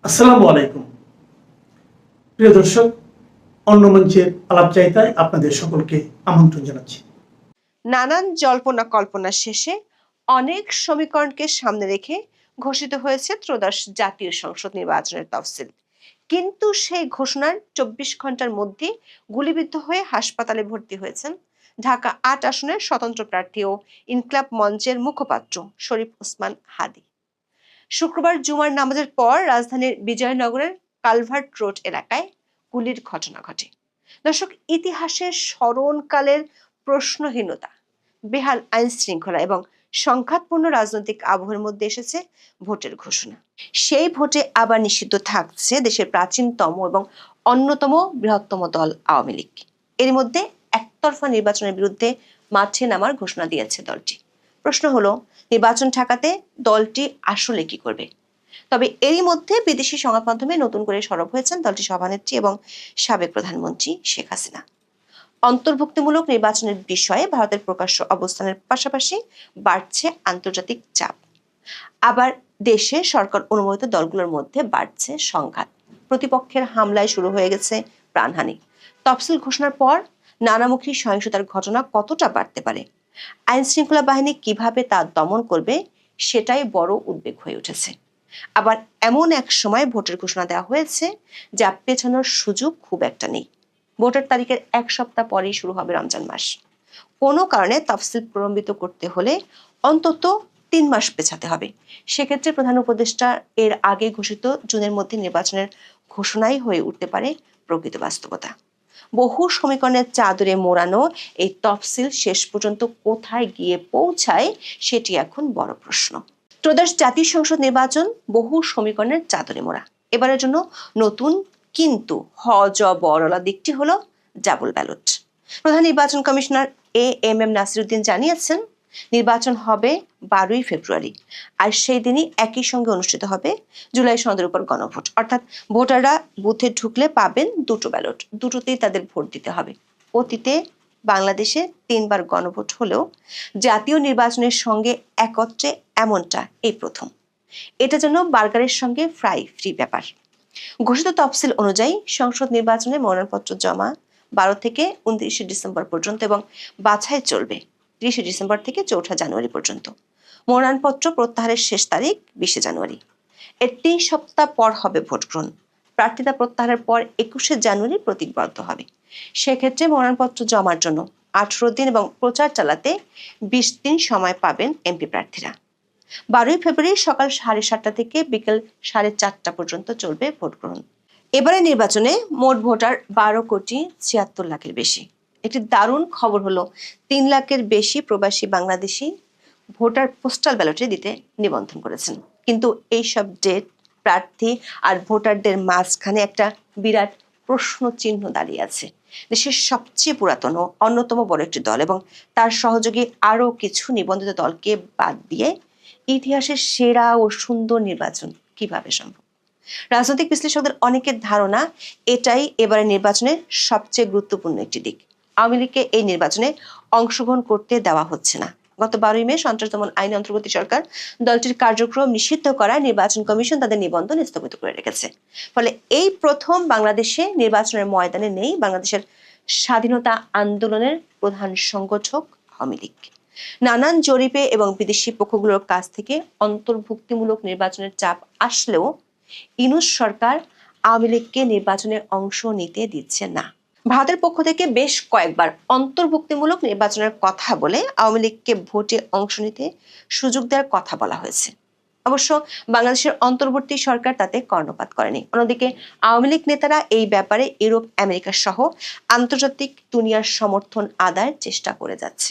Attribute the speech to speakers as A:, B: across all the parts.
A: আসসালামু আলাইকুম প্রিয় দর্শক, অন্য মঞ্চের আলাপচারিতায় আপনাদের সকলকে আমন্ত্রণ জানাচ্ছি।
B: নানান জল্পনা কল্পনা শেষে অনেক সমীকরণকে সামনে রেখে ঘোষিত হয়েছে ত্রয়োদশ জাতীয় সংসদ নির্বাচনের তফসিল। কিন্তু সেই ঘোষণার ২৪ ঘন্টার মধ্যে গুলিবিদ্ধ হয়ে হাসপাতালে ভর্তি হয়েছেন ঢাকা ৮ আসনের স্বতন্ত্র প্রার্থী ও ইনকিলাব মঞ্চের মুখপাত্র শরীফ ওসমান হাদী। শুক্রবার জুমার নামাজের পর রাজধানীর বিজয়নগরের কালভার্ট রোড এলাকায় গুলির ঘটনা ঘটে। দর্শক, ইতিহাসের স্মরণকালের প্রশ্নহীনতা, বেহাল আইন শৃঙ্খলা এবং সংঘাতপূর্ণ রাজনৈতিক আবহের মধ্যে এসেছে ভোটের ঘোষণা। সেই ভোটে আবার নিষিদ্ধ থাকছে দেশের প্রাচীনতম এবং অন্যতম বৃহত্তম দল আওয়ামী লীগ। এর মধ্যে একতরফা নির্বাচনের বিরুদ্ধে মাঠে নামার ঘোষণা দিয়েছে দলটি। প্রশ্ন হলো, নির্বাচন ঠেকাতে দলটি আসলে কি করবে? তবে এরই মধ্যে বিদেশি সংবাদ মাধ্যমে নতুন করে সরব হয়েছেন দলটির সভানেত্রী এবং সাবেক প্রধানমন্ত্রী শেখ হাসিনা। অন্তর্ভুক্তিমূলক নির্বাচনের বিষয়ে ভারতের প্রকাশ্য অবস্থানের পাশাপাশি বাড়ছে আন্তর্জাতিক চাপ। আবার দেশে সরকার অনুমোদিত দলগুলোর মধ্যে বাড়ছে সংঘাত। প্রতিপক্ষের হামলায় শুরু হয়ে গেছে প্রাণহানি। তফসিল ঘোষণার পর নানামুখী সহিংসতার ঘটনা কতটা বাড়তে পারে, আইন শৃঙ্খলা বাহিনী কিভাবে তা দমন করবে, সেটাই বড় উদ্বেগ হয়ে উঠেছে। আবার এমন এক সময় ভোটের ঘোষণা দেওয়া হয়েছে যা পেছানোর সুযোগ খুব একটা নেই। ভোটের তারিখের এক সপ্তাহ পরেই শুরু হবে রমজান মাস। কোনো কারণে তফসিল প্রলম্বিত করতে হলে অন্তত ৩ মাস পেছাতে হবে। সেক্ষেত্রে প্রধান উপদেষ্টা এর আগে ঘোষিত জুনের মধ্যে নির্বাচনের ঘোষণাই হয়ে উঠতে পারে প্রকৃত বাস্তবতা। বহু সমীকরণের চাদরে মোড়ানো এই তফসিল শেষ পর্যন্ত কোথায় গিয়ে পৌঁছায়, সেটি এখন বড় প্রশ্ন। ত্রয়োদশ জাতীয় সংসদ নির্বাচন বহু সমীকরণের চাদরে মোড়া। এবারের জন্য নতুন কিন্তু বড়লা দিকটি হলো ডাবল ব্যালট। প্রধান নির্বাচন কমিশনার এম নাসিরউদ্দিন জানিয়েছেন, নির্বাচন হবে ১২ই ফেব্রুয়ারি, আর সেই দিনই একই সঙ্গে অনুষ্ঠিত হবে জুলাই সনদের উপর গণভোট। অর্থাৎ ভোটাররা বুথে ঢুকলে পাবেন দুটো ব্যালট, দুটোতেই তাদের ভোট দিতে হবে। অতীতে বাংলাদেশে ৩বার গণভোট হলেও জাতীয় নির্বাচনের সঙ্গে একত্রে এমনটা এই প্রথম। এটা যেন বার্গারের সঙ্গে ফ্রাই ফ্রি ব্যাপার। ঘোষিত তফসিল অনুযায়ী সংসদ নির্বাচনে মনোনয়নপত্র জমা ১২ থেকে ২৯ ডিসেম্বর পর্যন্ত এবং বাছাই চলবে ৩০ ডিসেম্বর থেকে ৪ জানুয়ারি পর্যন্ত। মনোনয়নপত্র প্রত্যাহারের শেষ তারিখ ২০ জানুয়ারি। এর ৩ সপ্তাহ পর হবে ভোট গ্রহণ। প্রার্থিতা প্রত্যাহারের পর ২১ জানুয়ারি প্রতীকবদ্ধ হবে। সেক্ষেত্রে মনোনয়নপত্র জমার জন্য ১৮ দিন এবং প্রচার চালাতে ২০ দিন সময় পাবেন এমপি প্রার্থীরা। ১২ই ফেব্রুয়ারি সকাল ৭:৩০ থেকে বিকেল ৪:৩০ পর্যন্ত চলবে ভোট গ্রহণ। এবারে নির্বাচনে মোট ভোটার ১২,৭৬,০০,০০০-এর বেশি। একটি দারুণ খবর হলো ৩ লাখের বেশি প্রবাসী বাংলাদেশি ভোটার পোস্টাল ব্যালটে দিতে নিবন্ধন করেছেন। কিন্তু এইসব ডেট, প্রার্থী আর ভোটারদের মাঝখানে একটা বিরাট প্রশ্ন চিহ্ন দাঁড়িয়ে আছে। দেশের সবচেয়ে পুরাতন ও অন্যতম বড় একটি দল এবং তার সহযোগী আরও কিছু নিবন্ধিত দলকে বাদ দিয়ে ইতিহাসের সেরা ও সুন্দর নির্বাচন কিভাবে সম্ভব? রাজনৈতিক বিশ্লেষকদের অনেকের ধারণা এটাই এবারে নির্বাচনের সবচেয়ে গুরুত্বপূর্ণ একটি দিক। আওয়ামী লীগকে এই নির্বাচনে অংশগ্রহণ করতে দেওয়া হচ্ছে না। গত ১২ই মে সন্ত্রাস দমন আইনে অন্তর্বর্তী সরকার দলটির কার্যক্রম নিষিদ্ধ করায় নির্বাচন কমিশন তাদের নিবন্ধন স্থগিত করে রেখেছে। ফলে এই প্রথম বাংলাদেশে নির্বাচনের ময়দানে নেই বাংলাদেশের স্বাধীনতা আন্দোলনের প্রধান সংগঠক আওয়ামী লীগ। নানান জরিপে এবং বিদেশি পক্ষগুলোর কাছ থেকে অন্তর্ভুক্তিমূলক নির্বাচনের চাপ আসলেও ইউনূস সরকার আওয়ামী লীগকে নির্বাচনে অংশ নিতে দিচ্ছে না। ভারতের পক্ষ থেকে বেশ কয়েকবার অন্তর্ভুক্তিমূলক নির্বাচনের কথা বলে আওয়ামী লীগকে ভোটে অংশ নিতে সুযোগ দেওয়ার কথা বলা হয়েছে। অবশ্য বাংলাদেশের অন্তর্বর্তী সরকার তাতে কর্ণপাত করেনি। অন্যদিকে আওয়ামী লীগ নেতারা এই ব্যাপারে ইউরোপ, আমেরিকা সহ আন্তর্জাতিক দুনিয়ার সমর্থন আদায়ের চেষ্টা করে যাচ্ছে।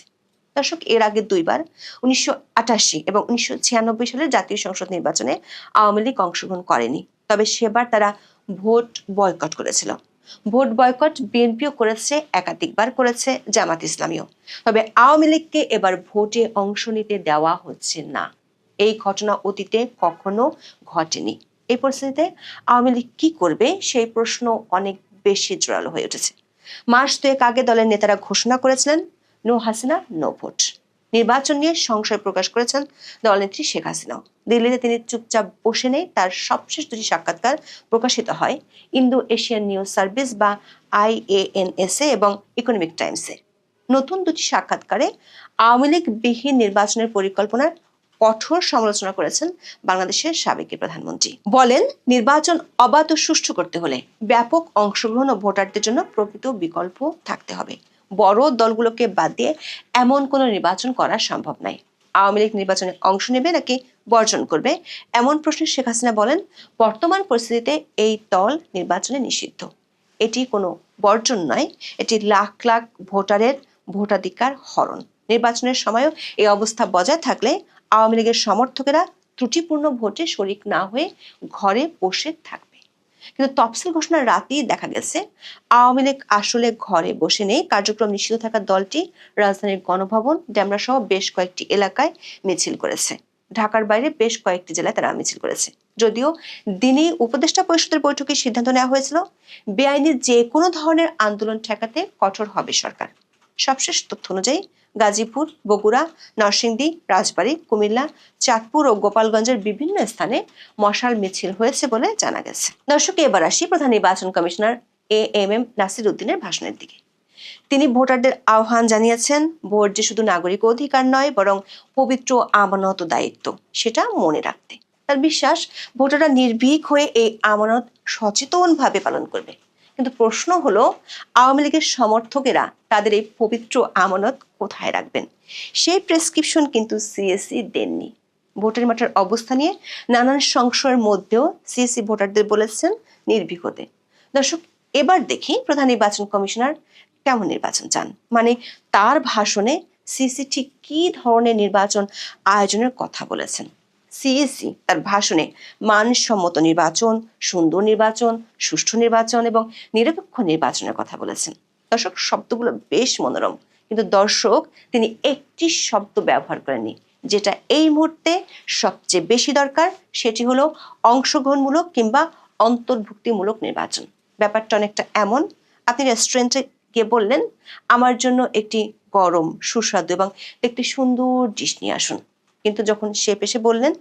B: দর্শক, এর আগে দুইবার ১৯৮৮ এবং ১৯৯৬ সালের জাতীয় সংসদ নির্বাচনে আওয়ামী লীগ অংশগ্রহণ করেনি। তবে সেবার তারা ভোট বয়কট করেছিল। ভোট বয়কট বিএনপিও করেছে, একাধিকবার করেছে জামাত ইসলামীও। তবে আওয়ামী লীগকে এবার ভোটে অংশ নিতে দেওয়া হচ্ছে না। এই ঘটনা অতীতে কখনো ঘটেনি। এই পরিস্থিতিতে আওয়ামী লীগ কি করবে, সেই প্রশ্ন অনেক বেশি জোরালো হয়ে উঠেছে। মাস দুয়েক আগে দলের নেতারা ঘোষণা করেছিলেন নো হাসিনা নো ভোট। নির্বাচন নিয়ে সংশয় প্রকাশ করেছেন দলনেত্রী শেখ হাসিনাও। দিল্লিতে তিনি চুপচাপ বসে নেই। তার সবশেষ দুটি সাক্ষাৎকার প্রকাশিত হয় ইন্দো এশিয়ান নিউজ সার্ভিস বা IANS এবং ইকোনমিক টাইমসে। নতুন দুটি সাক্ষাৎকারে আওয়ামী লীগ বিহীন নির্বাচনের পরিকল্পনার কঠোর সমালোচনা করেছেন বাংলাদেশের সাবেক প্রধানমন্ত্রী। বলেন, নির্বাচন অবাধ ও সুষ্ঠু করতে হলে ব্যাপক অংশগ্রহণ ও ভোটারদের জন্য প্রকৃত বিকল্প থাকতে হবে। বড় দলগুলোকে বাদ দিয়ে এমন কোনো নির্বাচন করা সম্ভব নয়। আওয়ামী লীগ নির্বাচনে অংশ নেবে নাকি বর্জন করবে, এমন প্রশ্নে শেখ হাসিনা বলেন, বর্তমান পরিস্থিতিতে এই দল নির্বাচনে নিষিদ্ধ। এটি কোনো বর্জন নয়, এটি লাখ লাখ ভোটারের ভোটাধিকার হরণ। নির্বাচনের সময়ও এই অবস্থা বজায় থাকলে আওয়ামী লীগের সমর্থকেরা ত্রুটিপূর্ণ ভোটে শরিক না হয়ে ঘরে বসে থাকবে। কিন্তু তফসিল ঘোষণার রাতেই দেখা গেছে আওয়ামী লীগ আসলে ঘরে বসে নেই। কার্যক্রম নিষিদ্ধ থাকা দলটি রাজধানীর গণভবন, ডেমরা সহ বেশ কয়েকটি এলাকায় মিছিল করেছে। ঢাকার বাইরে বেশ কয়েকটি জেলায় তারা মিছিল করেছে। যদিও দিনেই উপদেষ্টা পরিষদের বৈঠকে সিদ্ধান্ত নেওয়া হয়েছিল বেআইনি যে কোনো ধরনের আন্দোলন ঠেকাতে কঠোর হবে সরকার। সবশেষ তথ্য অনুযায়ী গাজীপুর, বগুড়া, নরসিংদী, রাজবাড়ী, কুমিল্লা, চাঁদপুর ও গোপালগঞ্জের বিভিন্ন স্থানে মশাল মিছিল হয়েছে বলে জানা গেছে। দর্শক, এবার আসি প্রধান নির্বাচন কমিশনার AMM নাসির উদ্দিনের ভাষণের দিকে। তিনি ভোটারদের আহ্বান জানিয়েছেন, ভোট যে শুধু নাগরিক অধিকার নয়, বরং পবিত্র আমানত ও দায়িত্ব, সেটা মনে রাখতে। তার বিশ্বাস, ভোটাররা নির্ভীক হয়ে এই আমানত সচেতনভাবে পালন করবে। কিন্তু প্রশ্ন হলো, আওয়ামী লীগের সমর্থকেরা তাদের এই পবিত্র আমানত কোথায় রাখবেন? সেই প্রেসক্রিপশন কিন্তু CAC দেননি। ভোটের মাঠের অবস্থা নিয়ে নানান সংশয়ের মধ্যেও CAC ভোটারদের বলেছেন নির্ভীক হতে। দর্শক, এবার দেখি প্রধান নির্বাচন কমিশনার কেমন নির্বাচন চান। মানে তার ভাষণে CAC ঠিক কি ধরনের নির্বাচন আয়োজনের কথা বলেছেন। CAC তার ভাষণে মানসম্মত নির্বাচন, সুন্দর নির্বাচন, সুষ্ঠু নির্বাচন এবং নিরপেক্ষ নির্বাচনের কথা বলেছেন। দর্শক, শব্দগুলো বেশ মনোরম, কিন্তু দর্শক তিনি একটি শব্দ ব্যবহার করেননি, যেটা এই মুহূর্তে সবচেয়ে বেশি দরকার। সেটি হলো অংশগ্রহণমূলক কিংবা অন্তর্ভুক্তিমূলক নির্বাচন। ব্যাপারটা অনেকটা এমন, আপনি রেস্টুরেন্টে গিয়ে বললেন, আমার জন্য একটি গরম, সুস্বাদু এবং একটি সুন্দর ডিশ নিয়ে আসুন। কিন্তু যখন শেফ এসে বললেন,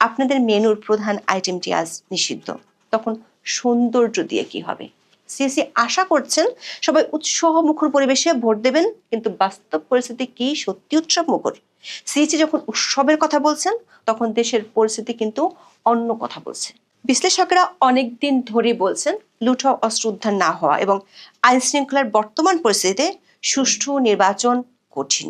B: আপনাদের মেনুর প্রধান আইটেমটি আজ নিষিদ্ধ, তখন সৌন্দর্য দিয়ে কি হবে? CAC আশা করছেন সবাই উৎসাহ মুখর পরিবেশে ভোট দেবেন, কিন্তু বাস্তব পরিস্থিতি কি সত্যি উৎসব মুখর? CAC যখন উৎসবের কথা বলছেন, তখন দেশের পরিস্থিতি কিন্তু অন্য কথা বলছে। বিশ্লেষকরা অনেকদিন ধরে বলছেন, লুঠা অস্ত্র উদ্ধার না হওয়া এবং আইন শৃঙ্খলার বর্তমান পরিস্থিতিতে সুষ্ঠু নির্বাচন কঠিন।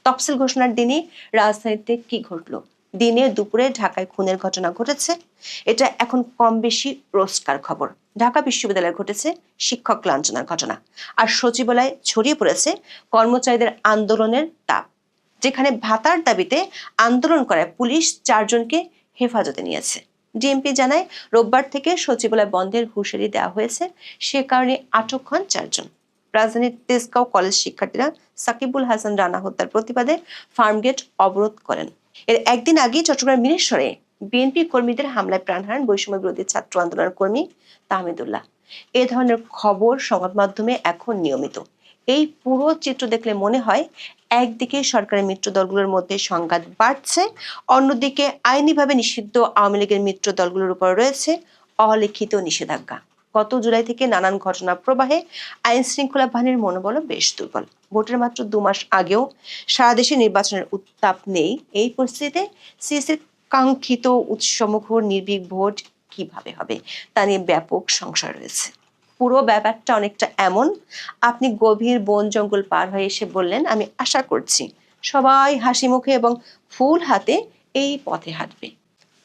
B: তফসিল ঘোষণার দিনে রাজধানীতে কি ঘটলো? দিনে দুপুরে ঢাকায় খুনের ঘটনা ঘটেছে, এটা এখন কম বেশি রোজকার খবর। ঢাকা বিশ্ববিদ্যালয়ে ঘটেছে শিক্ষক লাঞ্ছনার ঘটনা, আর সচিবালয়ে ছড়িয়ে পড়েছে কর্মচারীদের আন্দোলনের তাপ। যেখানে ভাতার দাবিতে আন্দোলন করায় পুলিশ 4 জনকে হেফাজতে নিয়েছে। ডিএমপি জানায়, রোববার থেকে সচিবালয় বন্ধের হুঁশিয়ারি দেওয়া হয়েছে, সে কারণে আটক হন 4 জন। রাজধানীর তেজগাঁও কলেজ শিক্ষার্থীরা সাকিবুল হাসান রানা হত্যার প্রতিবাদে ফার্মগেট অবরোধ করেন। এর একদিন আগে চট্টগ্রাম মিরেশ্বরে বিএনপি কর্মীদের হামলায় প্রাণ হারান বৈষম্য বিরোধী ছাত্র আন্দোলনের কর্মী তাহমিদুল্লাহ। এ ধরনের খবর সংবাদ মাধ্যমে এখন নিয়মিত। এই পুরো চিত্র দেখলে মনে হয়, একদিকে সরকারের মিত্র দলগুলোর মধ্যে সংঘাত বাড়ছে, অন্যদিকে আইনিভাবে নিষিদ্ধ আওয়ামী লীগের মিত্র দলগুলোর উপর রয়েছে অলিখিত নিষেধাজ্ঞা। গত জুলাই থেকে নানান ঘটনা প্রবাহে আইন শৃঙ্খলা বাহিনীর মনোবল বেশ দুর্বল। ভোটের মাত্র 2 মাস আগেও সারা দেশে নির্বাচনের উত্তাপ নেই। এই পরিস্থিতিতে CACর কাঙ্ক্ষিত উৎসমুখর নির্ভীক ভোট কিভাবে হবে তা নিয়ে ব্যাপক সংশয় রয়েছে। পুরো ব্যাপারটা অনেকটা এমন, আপনি গভীর বন জঙ্গল পার হয়ে এসে বললেন, আমি আশা করছি সবাই হাসি মুখে এবং ফুল হাতে এই পথে হাঁটবে।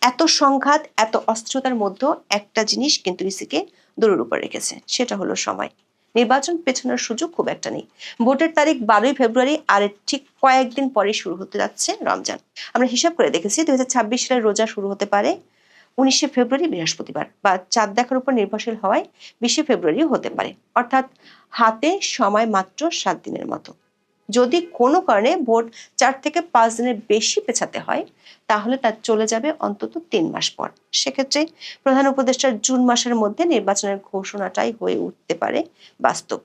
B: এত সংঘাত, এত অস্থিরতার মধ্যেও একটা জিনিস কিন্তু ইসিকে দূরের উপর রেখেছে, সেটা হলো সময়। নির্বাচন পেছানোর সুযোগ খুব একটা নেই। ভোটের তারিখ 12ই ফেব্রুয়ারি, আর ঠিক কয়েকদিন পরে শুরু হতে যাচ্ছে রমজান। আমরা হিসাব করে দেখেছি 2026 সালের রোজা শুরু হতে পারে 19শে ফেব্রুয়ারি বৃহস্পতিবার, বা চাঁদ দেখার উপর নির্ভরশীল হওয়ায় 20শে ফেব্রুয়ারিও হতে পারে। অর্থাৎ হাতে সময় মাত্র 7 দিনের মতো। যদি কোনো কারণে ভোট 4 থেকে 5 দিনের বেশি পেছাতে হয়, তাহলে তা চলে যাবে অন্তত 3 মাস পর। সেক্ষেত্রে প্রধান উপদেষ্টার জুন মাসের মধ্যে নির্বাচনের ঘোষণাটাই হয়ে উঠতে পারে বাস্তব।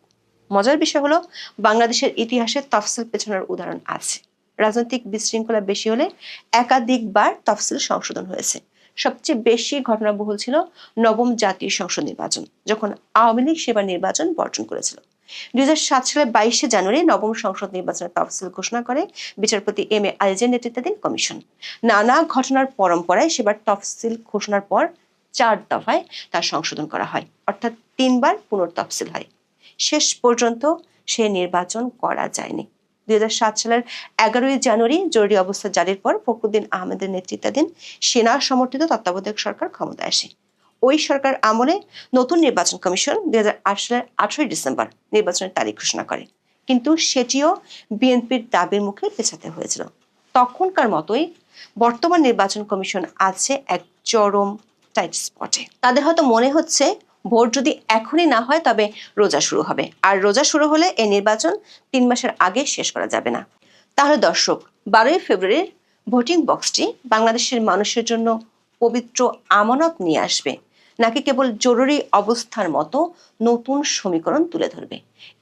B: মজার বিষয় হলো, বাংলাদেশের ইতিহাসে তফসিল পেছানোর উদাহরণ আছে। রাজনৈতিক বিশৃঙ্খলা বেশি হলে একাধিকবার তফসিল সংশোধন হয়েছে। সবচেয়ে বেশি ঘটনাবহুল ছিল নবম জাতীয় সংসদ নির্বাচন, যখন আওয়ামী লীগ সেবার নির্বাচন বর্জন করেছিল। 2007 সালের 22শে জানুয়ারি নবম সংসদ নির্বাচনের তফসিল ঘোষণা করে বিচারপতি এম এ আইজের নেতৃত্বাধীন কমিশন। নানা ঘটনার পরম্পরায় সেবার তফসিল ঘোষণার পর 4 দফায় তার সংশোধন করা হয়, অর্থাৎ 3 বার পুনর্তফসিল হয়। শেষ পর্যন্ত সে নির্বাচন করা যায়নি। 2007 সালের 11ই জানুয়ারি জরুরি অবস্থা জারির পর ফখরুদ্দিন আহমেদের নেতৃত্বাধীন সেনা সমর্থিত তত্ত্বাবধায়ক সরকার ক্ষমতায় আসে। ওই সরকার আমলে নতুন নির্বাচন কমিশন 2008 সালের 18 ডিসেম্বর নির্বাচনের তারিখ ঘোষণা করে, কিন্তু সেটিও বিএনপির দাবির মুখে পেছাতে হয়েছিল। তখনকার মতোই বর্তমান নির্বাচন কমিশন আছে এক চরম টাইট স্পটে। তাদের হয়তো মনে হচ্ছে ভোট যদি এখনই না হয় তবে রোজা শুরু হবে, আর রোজা শুরু হলে এই নির্বাচন 3 মাসের আগে শেষ করা যাবে না। তাহলে দর্শক, 12ই ফেব্রুয়ারির ভোটিং বক্সটি বাংলাদেশের মানুষের জন্য পবিত্র আমানত নিয়ে আসবে, নাকি কেবল জরুরি অবস্থার মতো নতুন সমীকরণ তুলে ধরবে?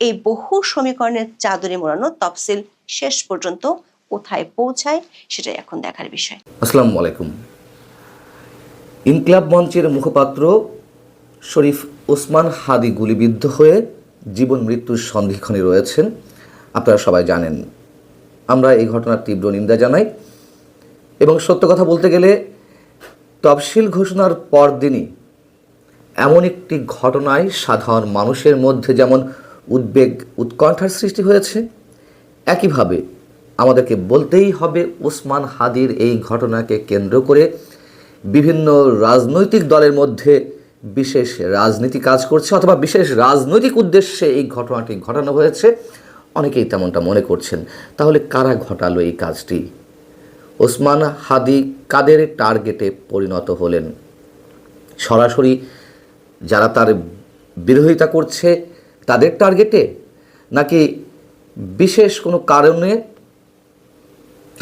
B: এই বহু সমীকরণের চাদরে মোড়ানো তফসিল শেষ পর্যন্ত কোথায় পৌঁছায় সেটাই এখন দেখার বিষয়।
C: আসসালামু আলাইকুম। ইনকিলাব মঞ্চের মুখপাত্র শরীফ ওসমান হাদি গুলিবিদ্ধ হয়ে জীবন মৃত্যুর সন্ধিক্ষণে রয়েছেন, আপনারা সবাই জানেন। আমরা এই ঘটনার তীব্র নিন্দা জানাই এবং সত্য কথা বলতে গেলে তফসিল ঘোষণার পরদিনই এমন একটি ঘটনায় সাধারণ মানুষের মধ্যে যেমন উদ্বেগ উৎকণ্ঠার সৃষ্টি হয়েছে, একইভাবে আমাদেরকে বলতেই হবে ওসমান হাদির এই ঘটনাকে কেন্দ্র করে বিভিন্ন রাজনৈতিক দলের মধ্যে বিশেষ রাজনীতি কাজ করছে, অথবা বিশেষ রাজনৈতিক উদ্দেশ্যে এই ঘটনাটি ঘটানো হয়েছে। অনেকেই তেমনটা মনে করছেন। তাহলে কারা ঘটালো এই কাজটি? ওসমান হাদি কাদের টার্গেটে পরিণত হলেন? সরাসরি যারা তার বিরোধিতা করছে তাদের টার্গেটে, নাকি বিশেষ কোনো কারণে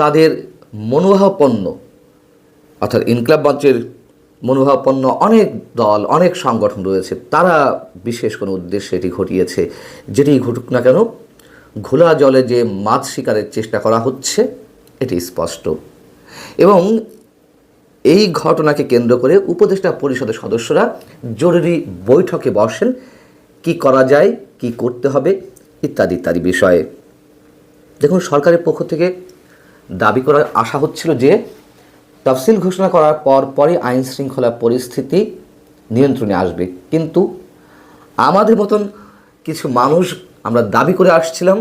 C: তাদের মনোভাবাপন্ন, অর্থাৎ ইনকিলাব মঞ্চের মনোভাবাপন্ন অনেক দল, অনেক সংগঠন রয়েছে, তারা বিশেষ কোনো উদ্দেশ্যে এটি ঘটিয়েছে? যেটি ঘটুক না কেন, ঘোলা জলে যে মাছ শিকারের চেষ্টা করা হচ্ছে এটি স্পষ্ট। এবং এই ঘটনাকে কেন্দ্র করে উপদেষ্টা পরিষদের সদস্যরা জরুরি বৈঠকে বসেন, কি করা যায়, কি করতে হবে ইত্যাদি ইত্যাদি বিষয়ে। দেখুন, সরকারের পক্ষ থেকে দাবি করা আশা হচ্ছিল যে তফসিল ঘোষণা করার পরই আইন শৃঙ্খলা পরিস্থিতি নিয়ন্ত্রণে আসবে, কিন্তু আমাদের মতন কিছু মানুষ আমরা দাবি করে আসছিলাম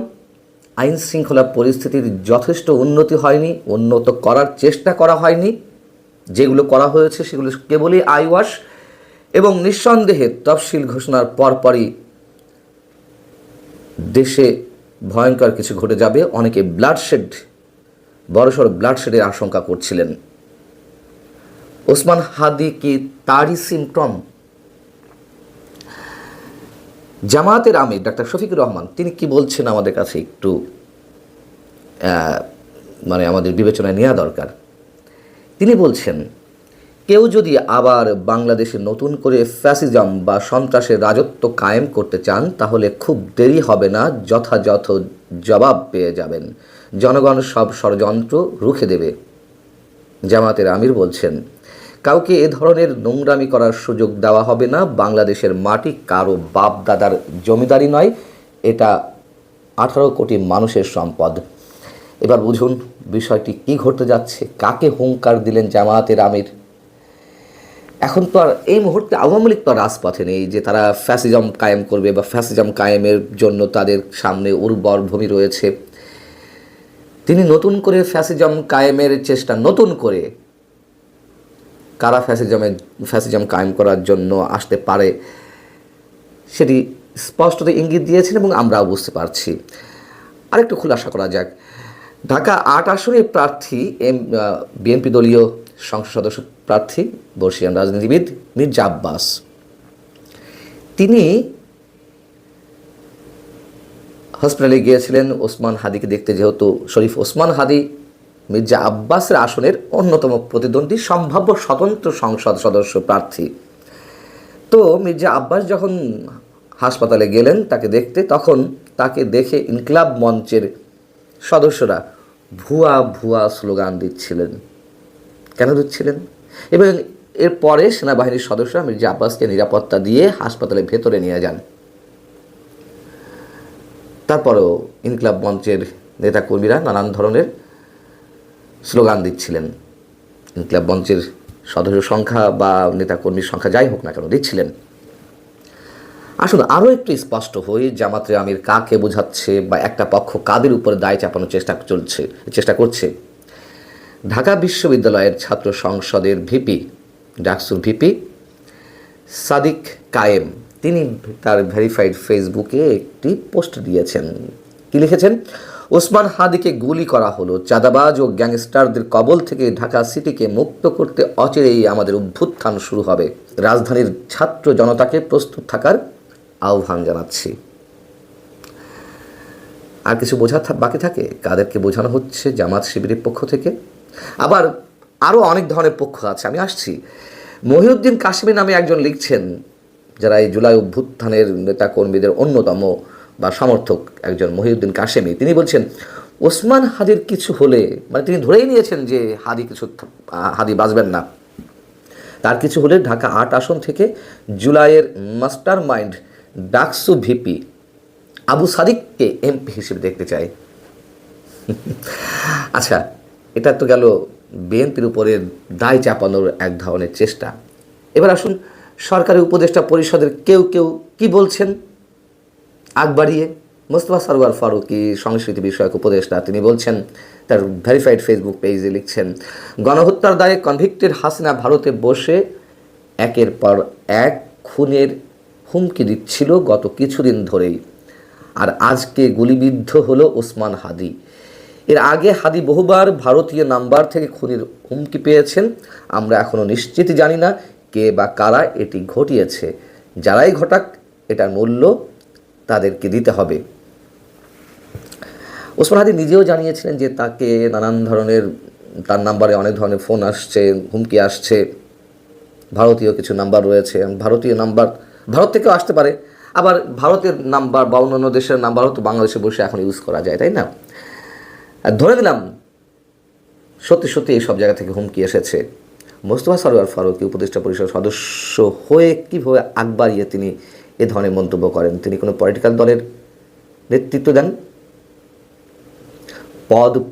C: আইন শৃঙ্খলা পরিস্থিতির যথেষ্ট উন্নতি হয়নি, উন্নত করার চেষ্টা করা হয়নি। যেগুলো করা হয়েছে সেগুলো কেবলই আইওয়াশ, এবং নিঃসন্দেহে তফসিল ঘোষণার পরপরই দেশে ভয়ঙ্কর কিছু ঘটে যাবে। অনেকে ব্লাডশেড, বড়সড় ব্লাডশেডের আশঙ্কা করছিলেন। ওসমান হাদি কি তারই সিমটম? জামায়াতের আমির ডাক্তার শফিকুর রহমান তিনি কি বলছেন আমাদের কাছে একটু আমাদের বিবেচনায় নেওয়া দরকার। তিনি বলছেন, কেউ যদি আবার বাংলাদেশে নতুন করে ফ্যাসিজম বা সন্ত্রাসের রাজত্ব কায়েম করতে চান তাহলে খুব দেরি হবে না, যথাযথ জবাব পেয়ে যাবেন। জনগণ সব ষড়যন্ত্র রুখে দেবে। জামায়াতের আমির বলছেন, কাউকে এ ধরনের নোংরামি করার সুযোগ দেওয়া হবে না। বাংলাদেশের মাটি কারো বাপ দাদার জমিদারি নয়, এটা 18 কোটি মানুষের সম্পদ। এবার বুঝুন বিষয়টি কি ঘটতে যাচ্ছে, কাকে হুঙ্কার দিলেন জামায়াতের আমির। এখন তো আর এই মুহূর্তে আওয়ামী লীগ তো রাজপথে নেই যে তারা ফ্যাসিজম কায়েম করবে বা ফ্যাসিজম কায়েমের জন্য তাদের সামনে উর্বর ভূমি রয়েছে। তিনি নতুন করে ফ্যাসিজম কায়েমের চেষ্টা, নতুন করে কারা ফ্যাসিজম কায়েম করার জন্য আসতে পারে সেটি স্পষ্টত ইঙ্গিত দিয়েছেন এবং আমরাও বুঝতে পারছি। আরেকটু খুলাসা করা যাক। ঢাকা 8 আসনের প্রার্থী বিএনপি দলীয় সংসদ সদস্য প্রার্থী বর্ষিয়ান রাজনীতিবিদ মির্জা আব্বাস, তিনি হসপিটালে গিয়েছিলেন ওসমান হাদিকে দেখতে। যেহেতু শরীফ ওসমান হাদি মির্জা আব্বাসের আসনের অন্যতম প্রতিদ্বন্দ্বী সম্ভাব্য স্বতন্ত্র সংসদ সদস্য প্রার্থী, তো মির্জা আব্বাস যখন হাসপাতালে গেলেন তাকে দেখতে, তখন তাকে দেখে ইনকিলাব মঞ্চের সদস্যরা ভুয়া ভুয়া স্লোগান দিচ্ছিলেন। কেন দিচ্ছিলেন? এবং এরপরে সেনাবাহিনীর সদস্যরা মির্জা আব্বাসকে নিরাপত্তা দিয়ে হাসপাতালের ভেতরে নিয়ে যান। তারপরেও ইনকিলাব মঞ্চের নেতাকর্মীরা নানান ধরনের স্লোগান দিচ্ছিলেন। ইনকিলাব মঞ্চের সদস্য সংখ্যা বা নেতাকর্মীর সংখ্যা যাই হোক না কেন দিচ্ছিলেন। আসুন আরও একটু স্পষ্ট হই, জামাতে আমির কাকে বোঝাচ্ছে বা একটা পক্ষ কাদের উপরে দায় চাপানোর চেষ্টা করছে। ঢাকা বিশ্ববিদ্যালয়ের ছাত্র সংসদের ভিপি, ডাকসুর ভিপি সাদিক কায়েম, তিনি তার ভেরিফাইড ফেসবুকে একটি পোস্ট দিয়েছেন। কি লিখেছেন? ওসমান হাদিকে গুলি করা হলো, চাঁদাবাজ ও গ্যাংস্টারদের কবল থেকে ঢাকা সিটিকে মুক্ত করতে অচিরেই আমাদের অভ্যুত্থান শুরু হবে। রাজধানীর ছাত্র জনতাকে প্রস্তুত থাকার আহ্বান জানাচ্ছি। আর কিছু বোঝা বাকি থাকে? কাদেরকে বোঝানো হচ্ছে? জামাত শিবিরের পক্ষ থেকে। আবার আরও অনেক ধরনের পক্ষ আছে, আমি আসছি। মহিউদ্দিন কাশেমী নামে একজন লিখছেন, যারা এই জুলাই অভ্যুত্থানের নেতাকর্মীদের অন্যতম বা সমর্থক একজন মহিউদ্দিন কাশেমী, তিনি বলছেন ওসমান হাদির কিছু হলে, মানে তিনি ধরেই নিয়েছেন যে হাদি বাঁচবেন না, তার কিছু হলে ঢাকা ৮ আসন থেকে জুলাইয়ের master mind DUCSU VP Abu সাদিককে এমপি হিসেবে দেখতে চাই। আচ্ছা, এটা তো গেল বিএনপির উপরে দায় চাপানোর এক ধরনের চেষ্টা। এবার আসুন সরকারি উপদেষ্টা পরিষদের কেউ কেউ কি বলছেন। আগ বাড়িয়ে মোস্তফা সরওয়ার ফারুকী, সংস্কৃতি বিষয়ক উপদেষ্টা, তিনি বলছেন, তার ভেরিফাইড ফেসবুক পেজে লিখছেন, গণহত্যার দায়ে কনভিক্টেড হাসিনা ভারতে বসে একের পর এক খুনের হুমকি দিচ্ছিল গত কিছুদিন ধরেই, আর আজকে গুলিবিদ্ধ হলো ওসমান হাদি। এর আগে হাদি বহুবার ভারতীয় নাম্বার থেকে খুনের হুমকি পেয়েছেন। আমরা এখনও নিশ্চিত জানি না কে বা কারা এটি ঘটিয়েছে। যারাই ঘটাক, এটার মূল্য তাদেরকে দিতে হবে। ওসমান হাদি নিজেও জানিয়েছিলেন যে তাকে নানান ধরনের, তার নাম্বারে অনেক ধরনের ফোন আসছে, হুমকি আসছে। ভারতীয় কিছু নাম্বার রয়েছে, ভারতীয় নাম্বার ভারত থেকেও আসতে পারে, আবার ভারতের নাম্বার বা অন্যান্য দেশের নাম্বারও তো বাংলাদেশে বসে এখন ইউজ করা যায়, তাই না? আর ধরে নিলাম সত্যি সত্যি এই সব জায়গা থেকে হুমকি এসেছে। মোস্তফা সরওয়ার ফারুকী উপদেষ্টা পরিষদ সদস্য হয়ে কীভাবে আগ বাড়িয়ে তিনি এ ধরনের মন্তব্য করেন? তিনি কোনো পলিটিক্যাল দলের নেতৃত্ব দেন।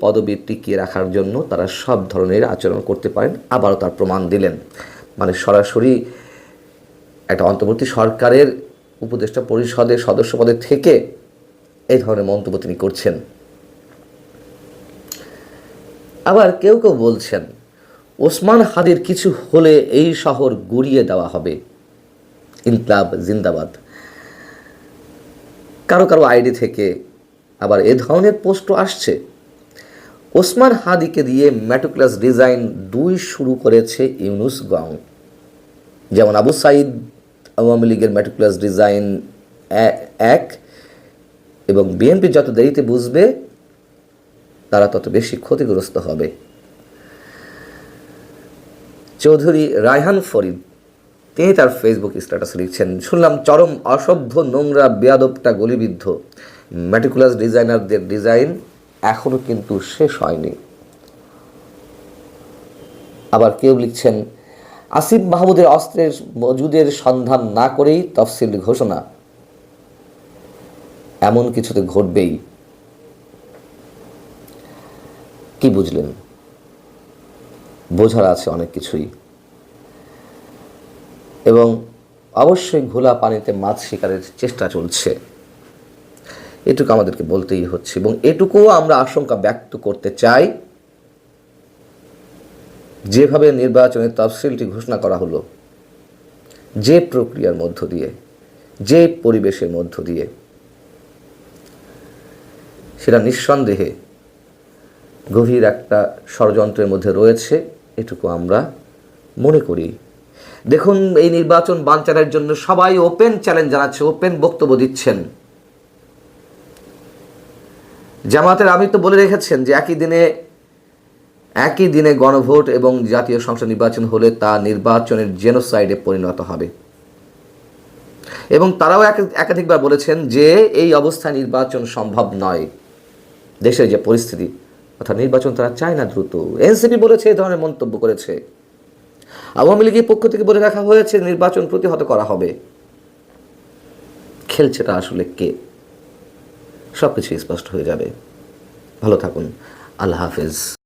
C: পদবি টিকিয়ে রাখার জন্য তারা সব ধরনের আচরণ করতে পারেন, আবারও তার প্রমাণ দিলেন। মানে সরাসরি একটা অন্তর্বর্তী সরকারের উপদেষ্টা পরিষদের সদস্য পদে থেকে এই ধরনের মন্তব্য তিনি করছেন। আবার কেউ কেউ বলছেন ওসমান হাদির কিছু হলে এই শহর গুড়িয়ে দেওয়া হবে, ইনকিলাব জিন্দাবাদ। কারো কারো আইডি থেকে আবার এ ধরনের পোস্টও আসছে। ওসমান হাদিকে দিয়ে ম্যাটিকুলাস ডিজাইন 2 শুরু করেছে ইউনুস গং। যেমন আবু সাইদ আওয়ামী লীগের ম্যাটিকুলাস ডিজাইন 1, এবং বিএনপি যত দেরিতে বুঝবে তারা তত বেশি ক্ষতিগ্রস্ত হবে। চৌধুরী রায়হান ফরিদ, তিনি তার ফেসবুক স্ট্যাটাসে লিখছেন, শুনলাম চরম অসভ্য নোংরা বেয়াদবটা গুলিবিদ্ধ, ম্যাটিকুলাস ডিজাইনারদের ডিজাইন এখনও কিন্তু শেষ হয়নি। আবার কেউ লিখছেন, আসিফ মাহমুদের অস্ত্রের মজুদের সন্ধান না করেই তফসিল ঘোষণা, এমন কিছুতে ঘটবেই। কি বুঝলেন? বোঝার আছে অনেক কিছুই, এবং অবশ্যই ঘোলা পানিতে মাছ শিকারের চেষ্টা চলছে, এটুকু আমাদেরকে বলতেই হচ্ছে। এবং এটুকুও আমরা আশঙ্কা ব্যক্ত করতে চাই, যেভাবে নির্বাচনের তফসিলটি ঘোষণা করা হলো, যে প্রক্রিয়ার মধ্য দিয়ে, যে পরিবেশের মধ্য দিয়ে, সেটা নিঃসন্দেহে গভীর একটা ষড়যন্ত্রের মধ্যে রয়েছে, এটুকু আমরা মনে করি। দেখুন, এই নির্বাচন বানচালের জন্য সবাই ওপেন চ্যালেঞ্জ জানাচ্ছে, ওপেন বক্তব্য দিচ্ছেন। জামাতের আমির তো বলে রেখেছেন যে একই দিনে গণভোট এবং জাতীয় সংসদ নির্বাচন হলে তা নির্বাচনের জেনোসাইডে পরিণত হবে, এবং তারাও একাধিকবার বলেছেন যে এই অবস্থায় নির্বাচন সম্ভব নয়। দেশের যে পরিস্থিতি, অর্থাৎ নির্বাচন তারা চায় না দ্রুত। এনসিপি বলেছে, এই ধরনের মন্তব্য করেছে। আওয়ামী লীগের পক্ষ থেকে বলে রাখা হয়েছে নির্বাচন প্রতিহত করা হবে। খেলছেটা আসলে কে, সব কিছু স্পষ্ট হয়ে যাবে। ভালো থাকুন। আল্লাহ হাফেজ।